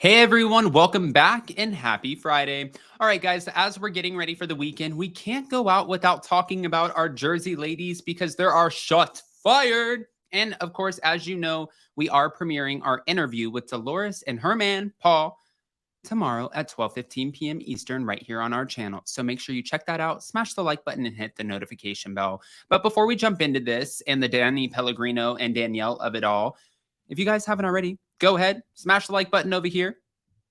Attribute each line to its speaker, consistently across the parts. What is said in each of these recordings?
Speaker 1: Hey everyone, welcome back and happy Friday. All right, guys, as we're getting ready for the weekend, we can't go out without talking about our Jersey ladies because there are shots fired. And of course, as you know, we are premiering our interview with Dolores and her man, Paul, tomorrow at 12:15 p.m. Eastern right here on our channel. So make sure you check that out, smash the like button and hit the notification bell. But before we jump into this and the Danny Pellegrino and Danielle of it all, if you guys haven't already, go ahead, smash the like button over here.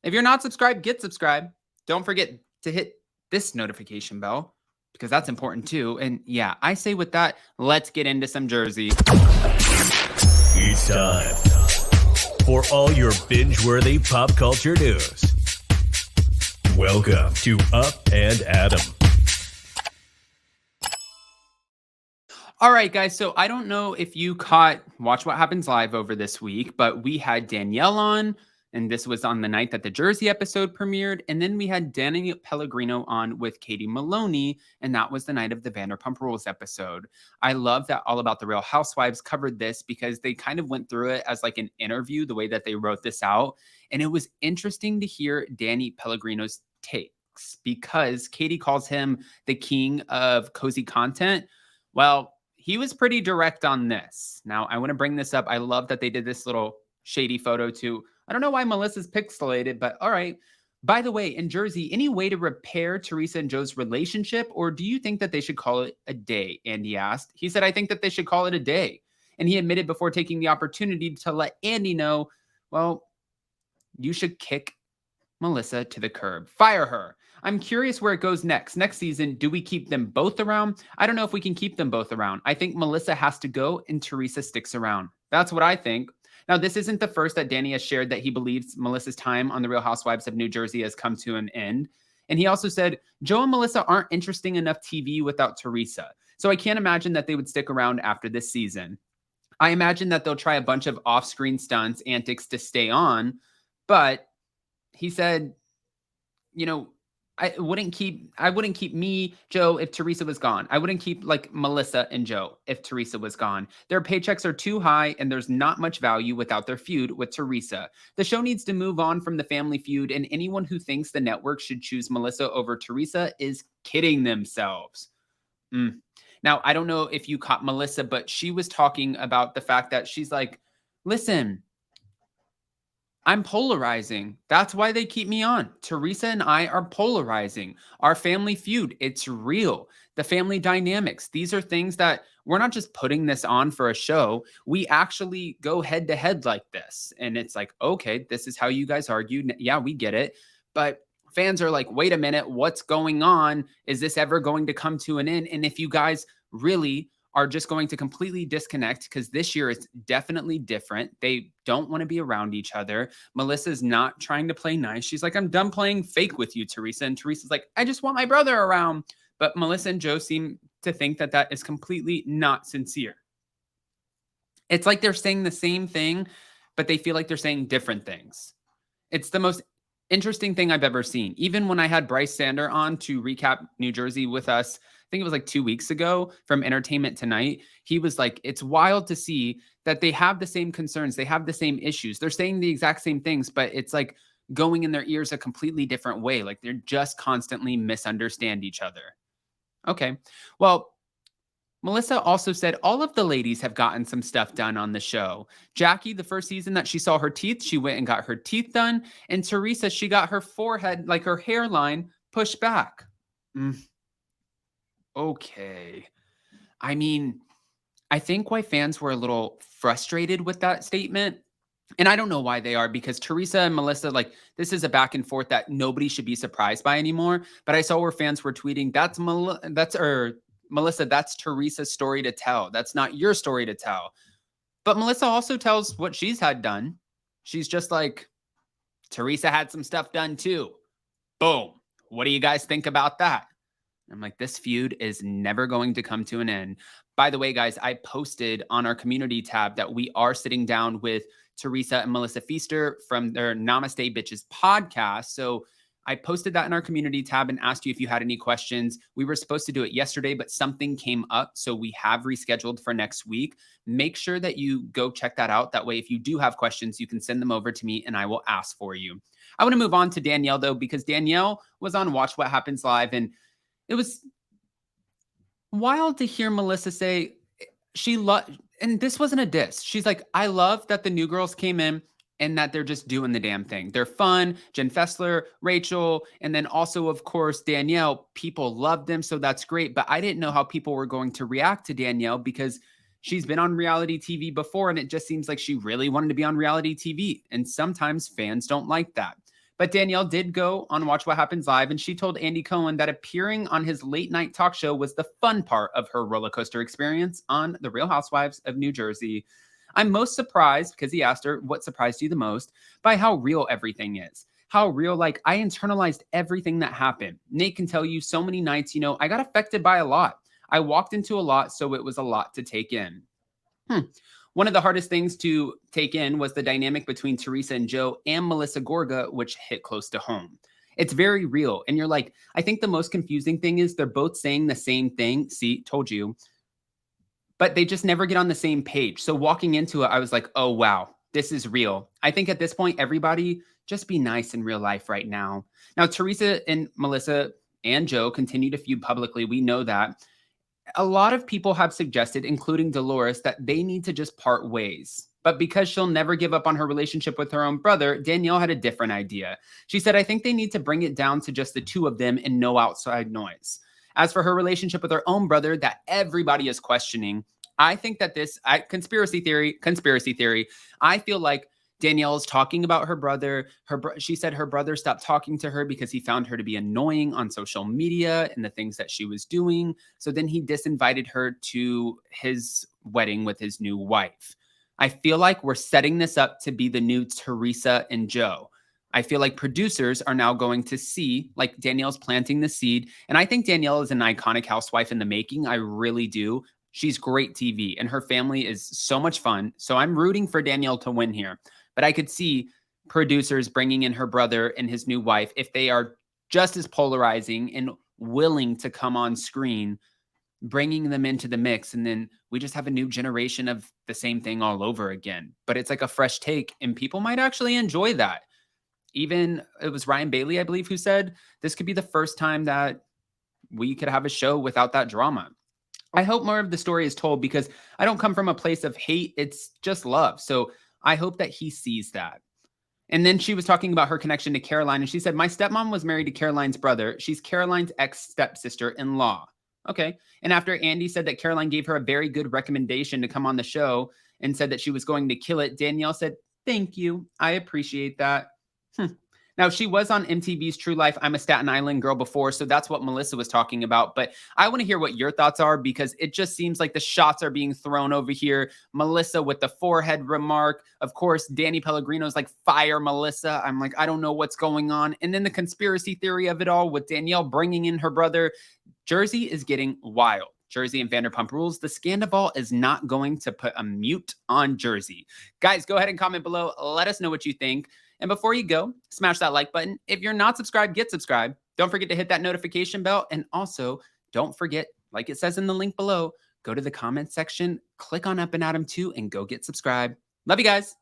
Speaker 1: If you're not subscribed, get subscribed. Don't forget to hit this notification bell because that's important too. And yeah, I say with that, let's get into some Jersey.
Speaker 2: It's time for all your binge-worthy pop culture news. Welcome to Up and Adam.
Speaker 1: All right, guys. So I don't know if you caught Watch What Happens Live over this week, but we had Danielle on, and this was on the night that the Jersey episode premiered. And then we had Danny Pellegrino on with Katie Maloney, and that was the night of the Vanderpump Rules episode. I love that All About the Real Housewives covered this because they kind of went through it as like an interview, the way that they wrote this out. And it was interesting to hear Danny Pellegrino's takes because Katie calls him the king of cozy content. Well, he was pretty direct on this. Now, I want to bring this up. I love that they did this little shady photo too. I don't know why Melissa's pixelated, but all right. By the way, in Jersey, any way to repair Teressa and Joe's relationship, or do you think that they should call it a day? Andy asked. He said, I think that they should call it a day. And he admitted before taking the opportunity to let Andy know, well, you should kick Melissa to the curb. Fire her. I'm curious where it goes next. Next season, do we keep them both around? I don't know if we can keep them both around. I think Melissa has to go and Teressa sticks around. That's what I think. Now, this isn't the first that Danny has shared that he believes Melissa's time on The Real Housewives of New Jersey has come to an end. And he also said, Joe and Melissa aren't interesting enough TV without Teressa. So I can't imagine that they would stick around after this season. I imagine that they'll try a bunch of off-screen stunts, antics to stay on. But he said, you know, I wouldn't keep me, Joe, if Teressa was gone. I wouldn't keep like Melissa and Joe if Teressa was gone. Their paychecks are too high and there's not much value without their feud with Teressa. The show needs to move on from the family feud, and anyone who thinks the network should choose Melissa over Teressa is kidding themselves. Now, I don't know if you caught Melissa, but she was talking about the fact that she's like, listen, I'm polarizing. That's why they keep me on. Teressa and I are polarizing. Our family feud, it's real. The family dynamics, these are things that we're not just putting this on for a show. We actually go head to head like this. And it's like, okay, this is how you guys argue. Yeah, we get it. But fans are like, wait a minute, what's going on? Is this ever going to come to an end? And if you guys really are just going to completely disconnect, because this year is definitely different. They don't want to be around each other. Melissa's not trying to play nice. She's like, I'm done playing fake with you, Teressa. And Teresa's like, I just want my brother around. But Melissa and Joe seem to think that that is completely not sincere. It's like they're saying the same thing, but they feel like they're saying different things. It's the most interesting thing I've ever seen. Even when I had Bryce Sander on to recap New Jersey with us, I think it was like 2 weeks ago from Entertainment Tonight, he was like, it's wild to see that they have the same concerns. They have the same issues. They're saying the exact same things, but it's like going in their ears a completely different way. Like they're just constantly misunderstand each other. Okay. Well, Melissa also said all of the ladies have gotten some stuff done on the show. Jackie, the first season that she saw her teeth, she went and got her teeth done. And Teressa, she got her forehead, like her hairline, pushed back. Okay. I mean, I think why fans were a little frustrated with that statement, and I don't know why they are, because Teressa and Melissa, like, this is a back and forth that nobody should be surprised by anymore. But I saw where fans were tweeting, Melissa, that's Teresa's story to tell. That's not your story to tell. But Melissa also tells what she's had done. She's just like, Teressa had some stuff done too. Boom. What do you guys think about that? I'm like, this feud is never going to come to an end. By the way, guys, I posted on our community tab that we are sitting down with Teressa and Melissa Feaster from their Namaste Bitches podcast. So I posted that in our community tab and asked you if you had any questions. We were supposed to do it yesterday, but something came up. So we have rescheduled for next week. Make sure that you go check that out. That way, if you do have questions, you can send them over to me and I will ask for you. I want to move on to Danielle, though, because Danielle was on Watch What Happens Live, and it was wild to hear Melissa say she loved, and this wasn't a diss. She's like, I love that the new girls came in and that they're just doing the damn thing. They're fun. Jen Fessler, Rachel, and then also, of course, Danielle. People loved them, so that's great. But I didn't know how people were going to react to Danielle because she's been on reality TV before, and it just seems like she really wanted to be on reality TV. And sometimes fans don't like that. But Danielle did go on Watch What Happens Live, and she told Andy Cohen that appearing on his late night talk show was the fun part of her roller coaster experience on The Real Housewives of New Jersey. I'm most surprised, because he asked her, what surprised you the most, by how real everything is. How real, like, I internalized everything that happened. Nate can tell you so many nights, I got affected by a lot. I walked into a lot, so it was a lot to take in. One of the hardest things to take in was the dynamic between Teressa and Joe and Melissa Gorga, which hit close to home. It's very real. And you're like, I think the most confusing thing is they're both saying the same thing. See, told you. But they just never get on the same page. So walking into it, I was like, oh, wow, this is real. I think at this point, everybody just be nice in real life right now. Now, Teressa and Melissa and Joe continue to feud publicly. We know that. A lot of people have suggested, including Dolores, that they need to just part ways. But because she'll never give up on her relationship with her own brother, Danielle had a different idea. She said, I think they need to bring it down to just the two of them and no outside noise. As for her relationship with her own brother that everybody is questioning, I think that conspiracy theory, I feel like Danielle is talking about her brother. She said her brother stopped talking to her because he found her to be annoying on social media and the things that she was doing. So then he disinvited her to his wedding with his new wife. I feel like we're setting this up to be the new Teressa and Joe. I feel like producers are now going to see, like, Danielle's planting the seed. And I think Danielle is an iconic housewife in the making. I really do. She's great TV and her family is so much fun. So I'm rooting for Danielle to win here. But I could see producers bringing in her brother and his new wife if they are just as polarizing and willing to come on screen, bringing them into the mix. And then we just have a new generation of the same thing all over again. But it's like a fresh take and people might actually enjoy that. Even it was Ryan Bailey, I believe, who said this could be the first time that we could have a show without that drama. I hope more of the story is told because I don't come from a place of hate. It's just love. So I hope that he sees that. And then she was talking about her connection to Caroline. And she said, my stepmom was married to Caroline's brother. She's Caroline's ex-stepsister-in-law. Okay. And after Andy said that Caroline gave her a very good recommendation to come on the show and said that she was going to kill it, Danielle said, thank you. I appreciate that. Now, she was on MTV's True Life, I'm a Staten Island Girl before, so that's what Melissa was talking about. But I want to hear what your thoughts are because it just seems like the shots are being thrown over here. Melissa with the forehead remark. Of course, Danny Pellegrino is like, fire Melissa. I'm like, I don't know what's going on. And then the conspiracy theory of it all with Danielle bringing in her brother. Jersey is getting wild. Jersey and Vanderpump Rules. The Scandival is not going to put a mute on Jersey. Guys, go ahead and comment below. Let us know what you think. And before you go, smash that like button. If you're not subscribed, get subscribed. Don't forget to hit that notification bell. And also, don't forget, like it says in the link below, go to the comment section, click on Up and Adam 2, and go get subscribed. Love you guys.